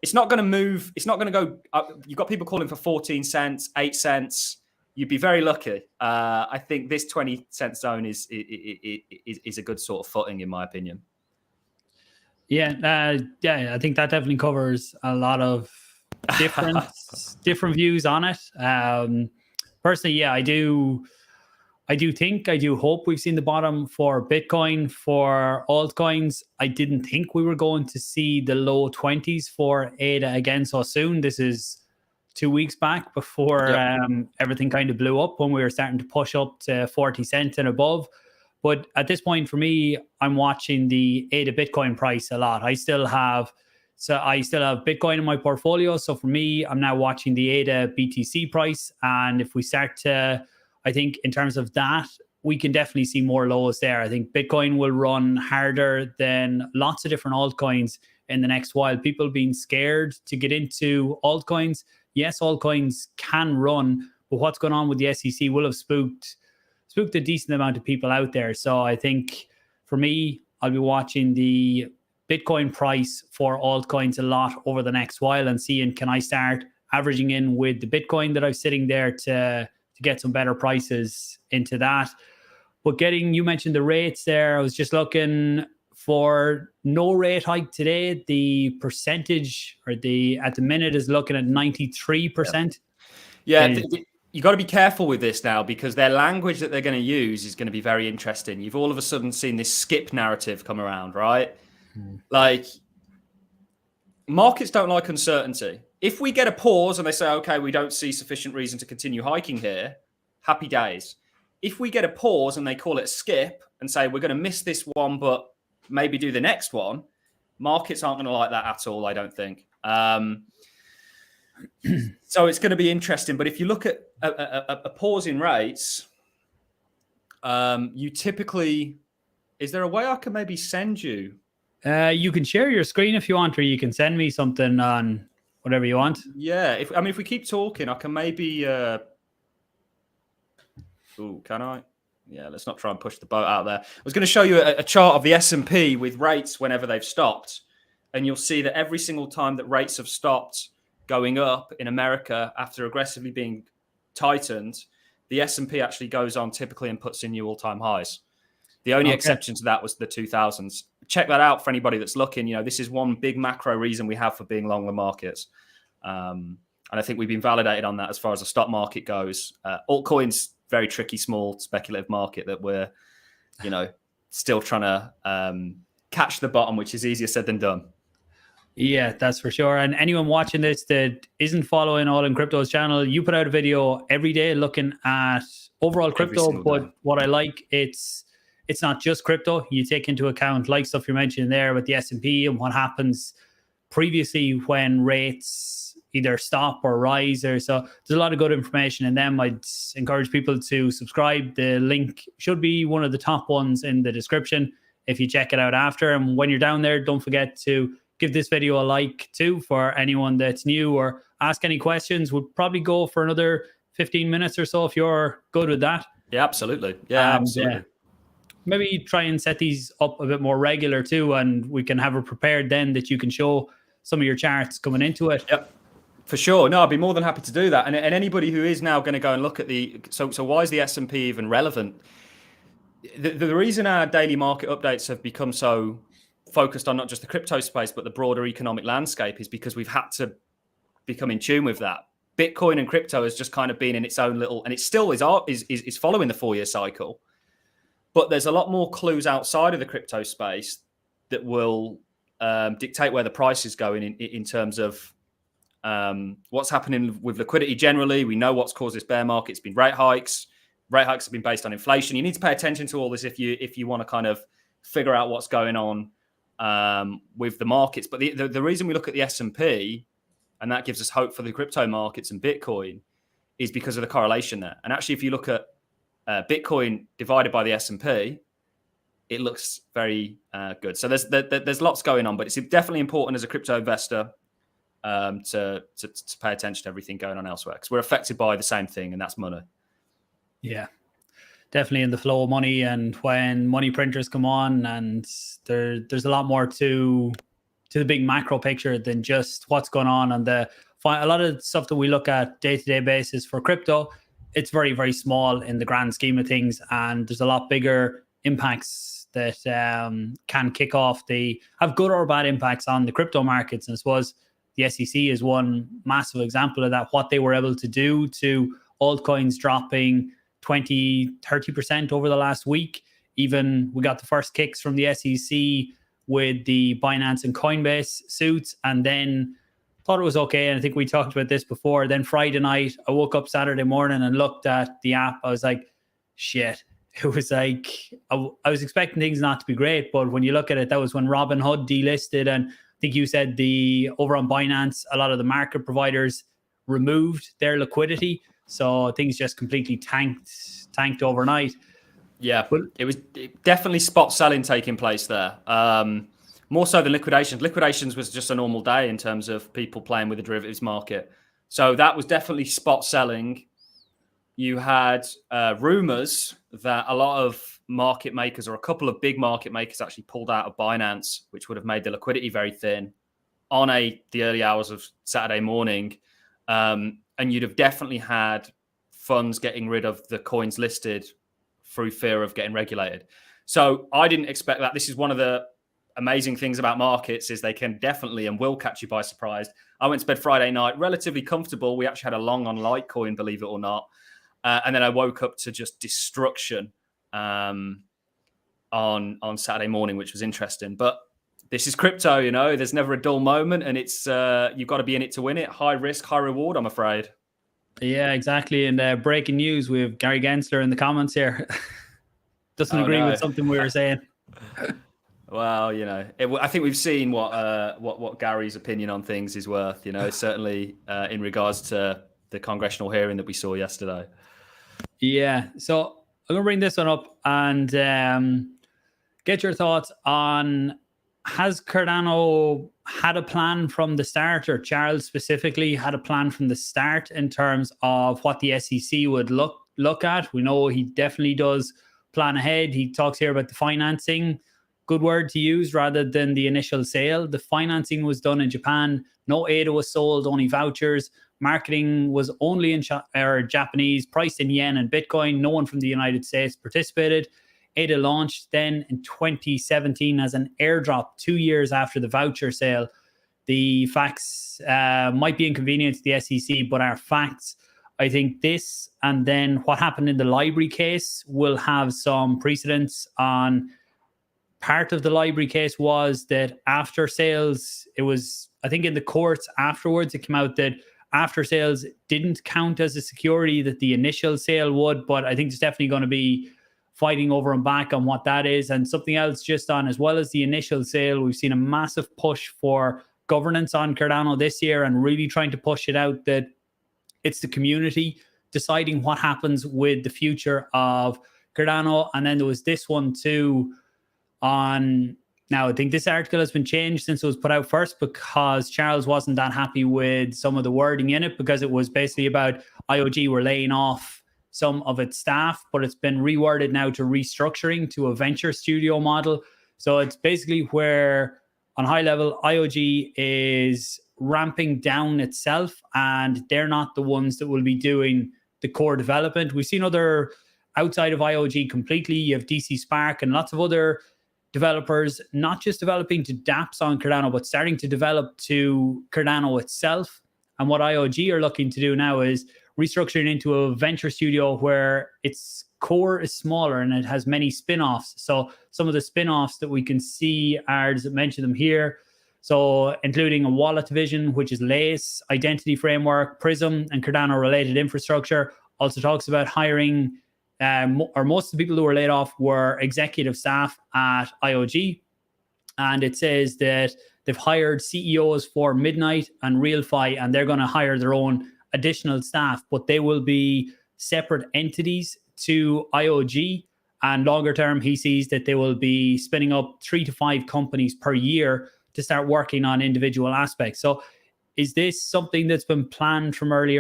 it's not going to move. It's not going to go up. You've got people calling for 14 cents, 8 cents. You'd be very lucky. I think this 20-cent zone is a good sort of footing, in my opinion. Yeah, I think that definitely covers a lot of different views on it. Personally, yeah, I do hope we've seen the bottom for Bitcoin. For altcoins, I didn't think we were going to see the low 20s for ADA again so soon. This is 2 weeks back before everything kind of blew up when we were starting to push up to 40 cents and above. But at this point for me, I'm watching the ADA Bitcoin price a lot. I still have Bitcoin in my portfolio. So for me, I'm now watching the ADA BTC price. And if we start to, I think in terms of that, we can definitely see more lows there. I think Bitcoin will run harder than lots of different altcoins in the next while. People being scared to get into altcoins. Yes, altcoins can run, but what's going on with the SEC will have spooked a decent amount of people out there. So I think for me, I'll be watching the Bitcoin price for altcoins a lot over the next while and seeing, can I start averaging in with the Bitcoin that I'm sitting there to get some better prices into that. But you mentioned the rates there. I was just looking for no rate hike today. The percentage at the minute is looking at 93%. Yeah. You got to be careful with this now, because their language that they're going to use is going to be very interesting. You've all of a sudden seen this skip narrative come around, right? Like, markets don't like uncertainty. If we get a pause and they say, okay, we don't see sufficient reason to continue hiking here, happy days. If we get a pause and they call it a skip and say, we're going to miss this one, but maybe do the next one, markets aren't going to like that at all, I don't think. So it's going to be interesting. But if you look at a pause in rates, you typically, is there a way I can maybe send you? You can share your screen if you want, or you can send me something on whatever you want. Yeah. If we keep talking, I can maybe, can I? Yeah, let's not try and push the boat out there. I was going to show you a chart of the S&P with rates whenever they've stopped. And you'll see that every single time that rates have stopped going up in America after aggressively being tightened, the S&P actually goes on typically and puts in new all-time highs. The only exception to that was the 2000s. Check that out for anybody that's looking. This is one big macro reason we have for being long the markets. And I think we've been validated on that as far as the stock market goes. Altcoins, very tricky, small, speculative market that we're, still trying to catch the bottom, which is easier said than done. Yeah, that's for sure. And anyone watching this that isn't following AllInCrypto's channel, you put out a video every day looking at overall crypto. But what I like, it's not just crypto. You take into account like stuff you're mentioning there with the S&P and what happens previously when rates either stop or rise. So there's a lot of good information in them. I'd encourage people to subscribe. The link should be one of the top ones in the description if you check it out after. And when you're down there, don't forget to give this video a like too for anyone that's new, or ask any questions. We'll probably go for another 15 minutes or so if you're good with that. Yeah, absolutely. Yeah, absolutely. Maybe try and set these up a bit more regular too, and we can have it prepared then that you can show some of your charts coming into it. Yep, for sure. No, I'd be more than happy to do that. And anybody who is now going to go and look at so why is the S&P even relevant? The reason our daily market updates have become so focused on not just the crypto space, but the broader economic landscape is because we've had to become in tune with that. Bitcoin and crypto has just kind of been in its own little, and it still is following the 4-year cycle. But there's a lot more clues outside of the crypto space that will dictate where the price is going in terms of what's happening with liquidity generally. We know what's caused this bear market. It's been rate hikes. Rate hikes have been based on inflation. You need to pay attention to all this if you want to kind of figure out what's going on with the markets. But the reason we look at the S&P, and that gives us hope for the crypto markets and Bitcoin, is because of the correlation there. And actually, if you look at Bitcoin divided by the S&P, it looks very good. So there's lots going on, but it's definitely important as a crypto investor to pay attention to everything going on elsewhere, because we're affected by the same thing, and that's money. Yeah, definitely in the flow of money, and when money printers come on, and there's a lot more to to the big macro picture than just what's going on a lot of stuff that we look at day-to-day basis for crypto. It's very, very small in the grand scheme of things, and there's a lot bigger impacts that can kick off have good or bad impacts on the crypto markets. And I suppose the SEC is one massive example of that, what they were able to do to altcoins dropping 20-30% over the last week. Even we got the first kicks from the SEC with the Binance and Coinbase suits, and then thought it was okay. And I think we talked about this before. Then Friday night, I woke up Saturday morning and looked at the app. I was like, shit. It was like, I was expecting things not to be great, but when you look at it, that was when Robinhood delisted. And I think you said over on Binance, a lot of the market providers removed their liquidity. So things just completely tanked overnight. Yeah, but it was definitely spot selling taking place there. More so than liquidations. Liquidations was just a normal day in terms of people playing with the derivatives market. So that was definitely spot selling. You had rumors that a lot of market makers, or a couple of big market makers, actually pulled out of Binance, which would have made the liquidity very thin on the early hours of Saturday morning. And you'd have definitely had funds getting rid of the coins listed through fear of getting regulated. So I didn't expect that. This is one of the amazing things about markets, is they can definitely and will catch you by surprise. I went to bed Friday night relatively comfortable. We actually had a long on Litecoin, believe it or not. And then I woke up to just destruction on Saturday morning, which was interesting. But this is crypto, there's never a dull moment, and it's you've got to be in it to win it. High risk, high reward, I'm afraid. Yeah, exactly. And breaking news, we have Gary Gensler in the comments here. Doesn't agree with something we were saying. Well, I think we've seen what Gary's opinion on things is worth, certainly in regards to the congressional hearing that we saw yesterday. Yeah. So I'm going to bring this one up and get your thoughts on, has Cardano had a plan from the start, or Charles specifically had a plan from the start in terms of what the SEC would look at? We know he definitely does plan ahead. He talks here about the financing. Good word to use rather than the initial sale. The financing was done in Japan. No ADA was sold, only vouchers. Marketing was only in Japanese, priced in yen and Bitcoin. No one from the United States participated. ADA launched then in 2017 as an airdrop 2 years after the voucher sale. The facts might be inconvenient to the SEC, but are facts. I think this and then what happened in the library case will have some precedence on. Part of the library case was that after sales, it was, I think in the courts afterwards, it came out that after sales didn't count as a security that the initial sale would. But I think there's definitely going to be fighting over and back on what that is. And something else just on, as well as the initial sale, we've seen a massive push for governance on Cardano this year, and really trying to push it out that it's the community deciding what happens with the future of Cardano. And then there was this one too, now I think this article has been changed since it was put out first, because Charles wasn't that happy with some of the wording in it, because it was basically about IOG were laying off some of its staff, but it's been reworded now to restructuring to a venture studio model. So it's basically where on high level IOG is ramping down itself, and they're not the ones that will be doing the core development. We've seen other outside of IOG completely. You have DC Spark and lots of other developers, not just developing to dApps on Cardano, but starting to develop to Cardano itself. And what IOG are looking to do now is restructuring into a venture studio where its core is smaller and it has many spin-offs. So some of the spin-offs that we can see are, does it mention them here? So including a wallet division, which is Lace, identity framework, Prism, and Cardano related infrastructure. Also talks about hiring or most of the people who were laid off were executive staff at IOG. And it says that they've hired CEOs for Midnight and RealFi, and they're going to hire their own additional staff, but they will be separate entities to IOG. And longer term, he sees that they will be spinning up 3 to 5 companies per year to start working on individual aspects. So is this something that's been planned from early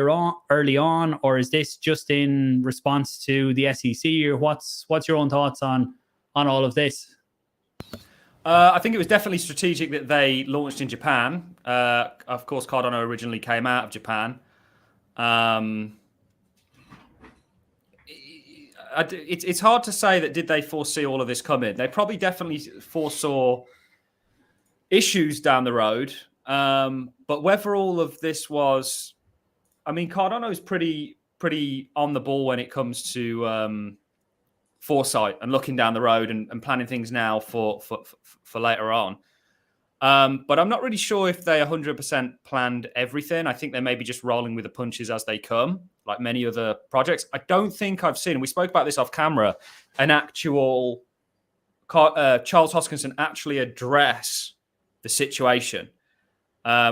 on, or is this just in response to the SEC, or what's your own thoughts on all of this? I think it was definitely strategic that they launched in Japan. Of course, Cardano originally came out of Japan. It's hard to say that did they foresee all of this coming. They probably definitely foresaw issues down the road. But whether all of this was, I mean, Cardano is pretty on the ball when it comes to foresight and looking down the road and planning things now for later on. But I'm not really sure if they 100% planned everything. I think they may be just rolling with the punches as they come, like many other projects. I don't think I've seen, and we spoke about this off camera, an actual Charles Hoskinson actually address the situation,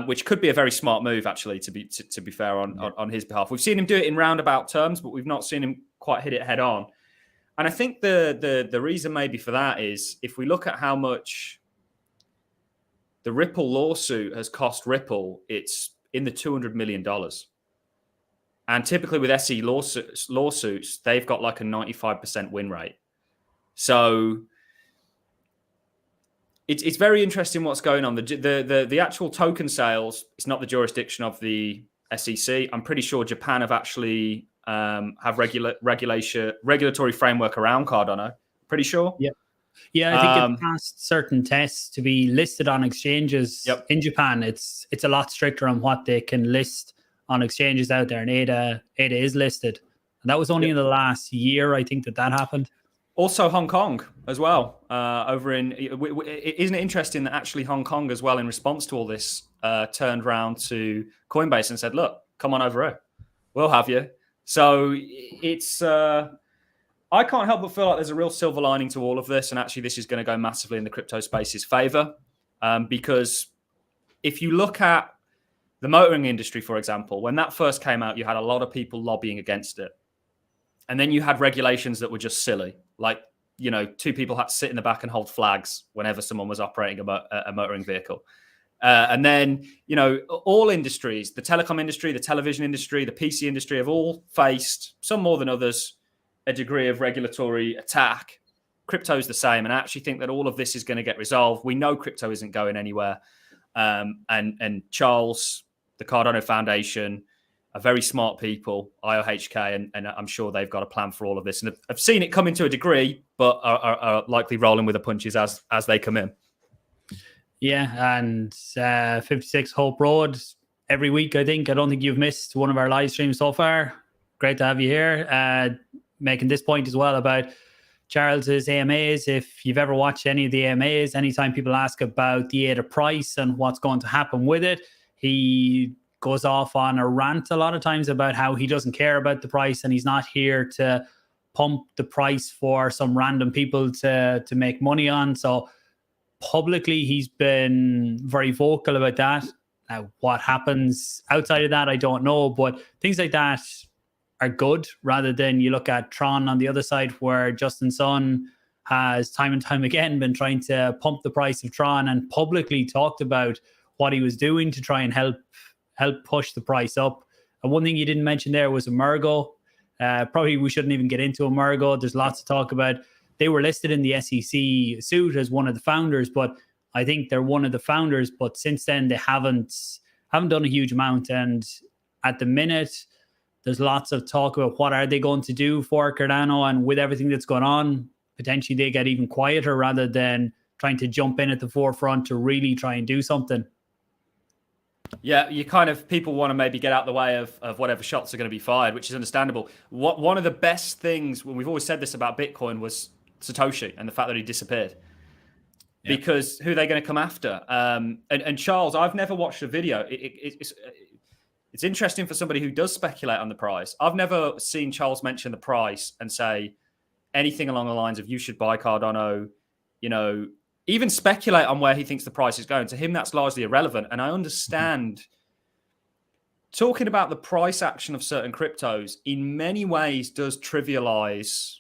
which could be a very smart move, actually, to be fair on his behalf. We've seen him do it in roundabout terms, but we've not seen him quite hit it head on. And I think the reason maybe for that is if we look at how much the Ripple lawsuit has cost Ripple, it's in the $200 million. And typically with SE lawsuits, they've got like a 95% win rate. So it's very interesting what's going on. The actual token sales, it's not the jurisdiction of the SEC. I'm pretty sure Japan have actually have regulatory framework around Cardano. Pretty sure. Yeah, I think it passed certain tests to be listed on exchanges in Japan. It's a lot stricter on what they can list on exchanges out there, and ADA is listed. And that was only in the last year, I think, that happened. Also Hong Kong as well. Isn't it interesting that actually Hong Kong as well, in response to all this, turned around to Coinbase and said, look, come on over here. We'll have you. So it's... I can't help but feel like there's a real silver lining to all of this. And actually, this is going to go massively in the crypto space's favor. Because if you look at the motoring industry, for example, when that first came out, you had a lot of people lobbying against it. And then you had regulations that were just silly. Like, you know, 2 people had to sit in the back and hold flags whenever someone was operating a motoring vehicle. And then, you know, all industries, the telecom industry, the television industry, the PC industry have all faced, some more than others, a degree of regulatory attack. Crypto is the same. And I actually think that all of this is going to get resolved. We know crypto isn't going anywhere. And Charles, the Cardano Foundation, are very smart people, IOHK, and I'm sure they've got a plan for all of this. And I've seen it come into a degree, but are likely rolling with the punches as they come in. Yeah, and 56 Hope Road every week, I think. I don't think you've missed one of our live streams so far. Great to have you here. Making this point as well about Charles's AMAs. If you've ever watched any of the AMAs, anytime people ask about the ADA price and what's going to happen with it, he goes off on a rant a lot of times about how he doesn't care about the price and he's not here to pump the price for some random people to make money on. So publicly, he's been very vocal about that. Now, what happens outside of that, I don't know, but things like that are good, rather than you look at Tron on the other side, where Justin Sun has time and time again been trying to pump the price of Tron and publicly talked about what he was doing to try and help push the price up. And one thing you didn't mention there was Emergo. Probably we shouldn't even get into Emergo. There's lots to talk about. They were listed in the SEC suit as one of the founders, but I think they're one of the founders. But since then, they haven't done a huge amount. And at the minute, there's lots of talk about what are they going to do for Cardano, and with everything that's going on, potentially they get even quieter rather than trying to jump in at the forefront to really try and do something. Yeah, people want to maybe get out the way of whatever shots are going to be fired, which is understandable. One of the best things, when we've always said this about Bitcoin, was Satoshi and the fact that he disappeared. Yeah. Because who are they going to come after? And Charles, I've never watched a video. It's interesting for somebody who does speculate on the price. I've never seen Charles mention the price and say anything along the lines of you should buy Cardano, you know, even speculate on where he thinks the price is going. To him, that's largely irrelevant. And I understand talking about the price action of certain cryptos in many ways does trivialize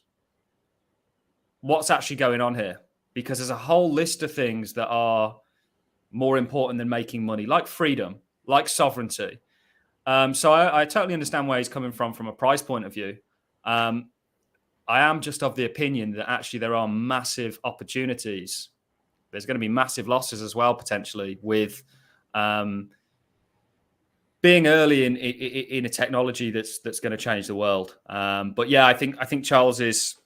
what's actually going on here, because there's a whole list of things that are more important than making money, like freedom, like sovereignty. So I totally understand where he's coming from a price point of view. I am just of the opinion that actually there are massive opportunities there's going to be massive losses as well, potentially, with being early in a technology that's going to change the world. But yeah, I think Charles is,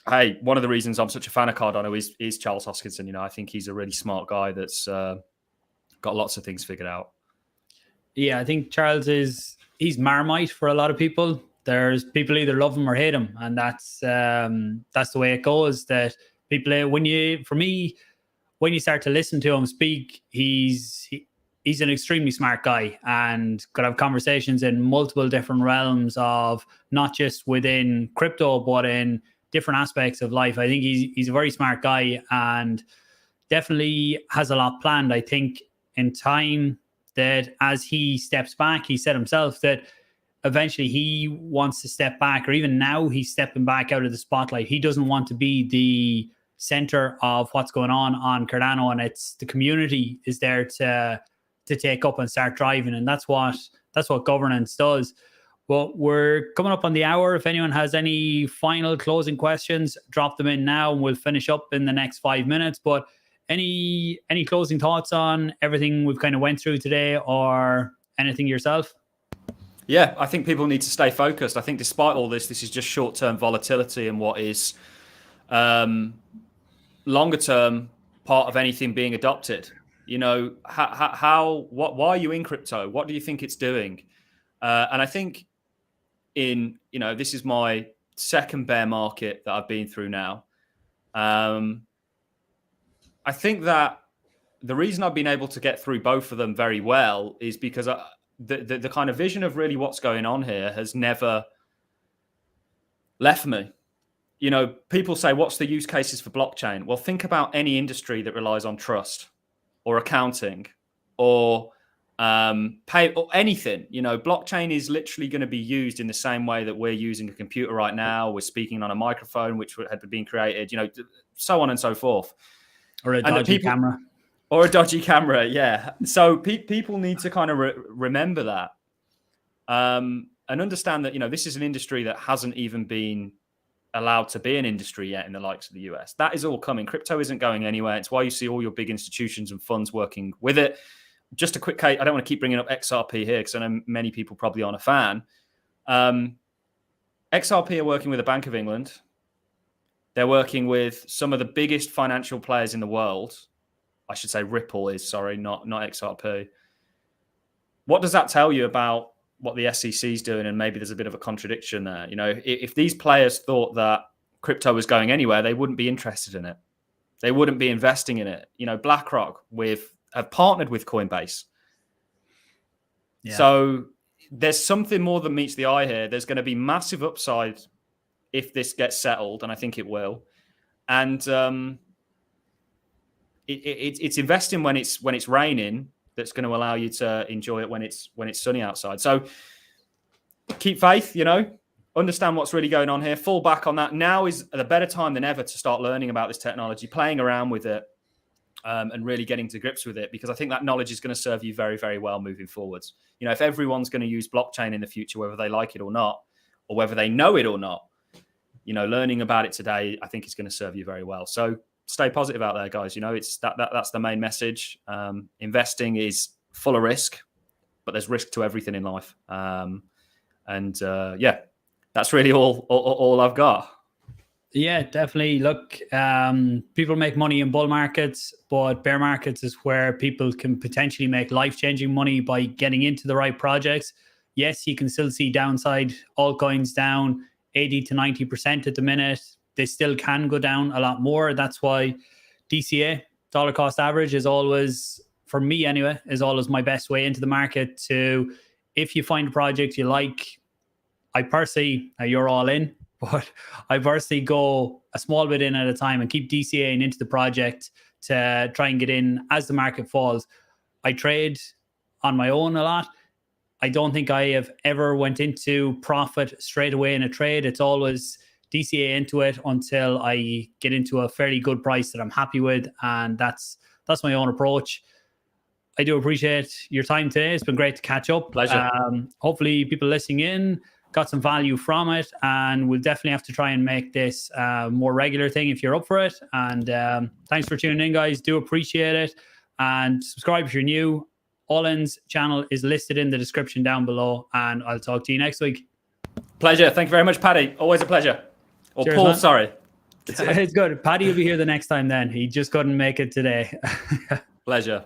hey, one of the reasons I'm such a fan of Cardano is Charles Hoskinson. You know, I think he's a really smart guy that's got lots of things figured out. Yeah, I think Charles he's Marmite for a lot of people. There's people either love him or hate him, and that's the way it goes. That people, when you start to listen to him speak, he's an extremely smart guy and could have conversations in multiple different realms of not just within crypto, but in different aspects of life. I think he's a very smart guy and definitely has a lot planned. I think in time that as he steps back, he said himself that eventually he wants to step back, or even now he's stepping back out of the spotlight. He doesn't want to be the center of what's going on Cardano, and it's the community is there to take up and start driving, and that's what governance does. But we're coming up on the hour. If anyone has any final closing questions, drop them in now and we'll finish up in the next 5 minutes. But any closing thoughts on everything we've kind of went through today, or anything yourself? Yeah, I think people need to stay focused. I think despite all this is just short-term volatility, and what is longer-term part of anything being adopted. You know, why are you in crypto? What do you think it's doing? And I think this is my second bear market that I've been through now. I think that the reason I've been able to get through both of them very well is because the kind of vision of really what's going on here has never left me. You know, people say, what's the use cases for blockchain? Well, think about any industry that relies on trust or accounting or pay or anything. You know, blockchain is literally going to be used in the same way that we're using a computer right now. We're speaking on a microphone, which had been created, you know, so on and so forth. Or a dodgy camera. Or a dodgy camera, yeah. So people need to kind of remember that and understand that, you know, this is an industry that hasn't even been allowed to be an industry yet in the likes of the US. That is all coming. Crypto isn't going anywhere. It's why you see all your big institutions and funds working with it. Just a quick case, I don't want to keep bringing up XRP here because I know many people probably aren't a fan. XRP are working with the Bank of England. They're working with some of the biggest financial players in the world. I should say Ripple is, sorry, not XRP. What does that tell you about what the SEC is doing? And maybe there's a bit of a contradiction there. You know, if these players thought that crypto was going anywhere, they wouldn't be interested in it. They wouldn't be investing in it. You know, BlackRock have partnered with Coinbase. Yeah. So there's something more than meets the eye here. There's going to be massive upside if this gets settled, and I think it will. And it's investing when it's raining that's going to allow you to enjoy it when it's sunny outside. So keep faith, you know, understand what's really going on here, fall back on that. Now is the better time than ever to start learning about this technology, playing around with it, and really getting to grips with it, because I think that knowledge is going to serve you very, very well moving forwards. You know, if everyone's going to use blockchain in the future, whether they like it or not, or whether they know it or not, you know, learning about it today, I think is going to serve you very well. So stay positive out there, guys. You know, it's that's the main message. Investing is full of risk, but there's risk to everything in life. Yeah, that's really all I've got. Yeah, definitely. Look, people make money in bull markets, but bear markets is where people can potentially make life-changing money by getting into the right projects. Yes, you can still see downside. Altcoins down 80 to 90% at the minute. They still can go down a lot more. That's why DCA, dollar cost average, is always, for me anyway, is always my best way into the market. To, if you find a project you like, I personally, you're all in, but I personally go a small bit in at a time and keep DCAing into the project to try and get in as the market falls. I trade on my own a lot. I don't think I have ever went into profit straight away in a trade. It's always DCA into it until I get into a fairly good price that I'm happy with, and that's my own approach. I do appreciate your time today. It's been great to catch up. Pleasure. Hopefully people listening in got some value from it, and we'll definitely have to try and make this a more regular thing if you're up for it. And thanks for tuning in, guys. Do appreciate it. And subscribe if you're new. Allin's channel is listed in the description down below, and I'll talk to you next week. Pleasure. Thank you very much, Paddy. Always a pleasure. Or Cheers, Paul, man. sorry. It's good. Paddy will be here the next time then. He just couldn't make it today. Pleasure.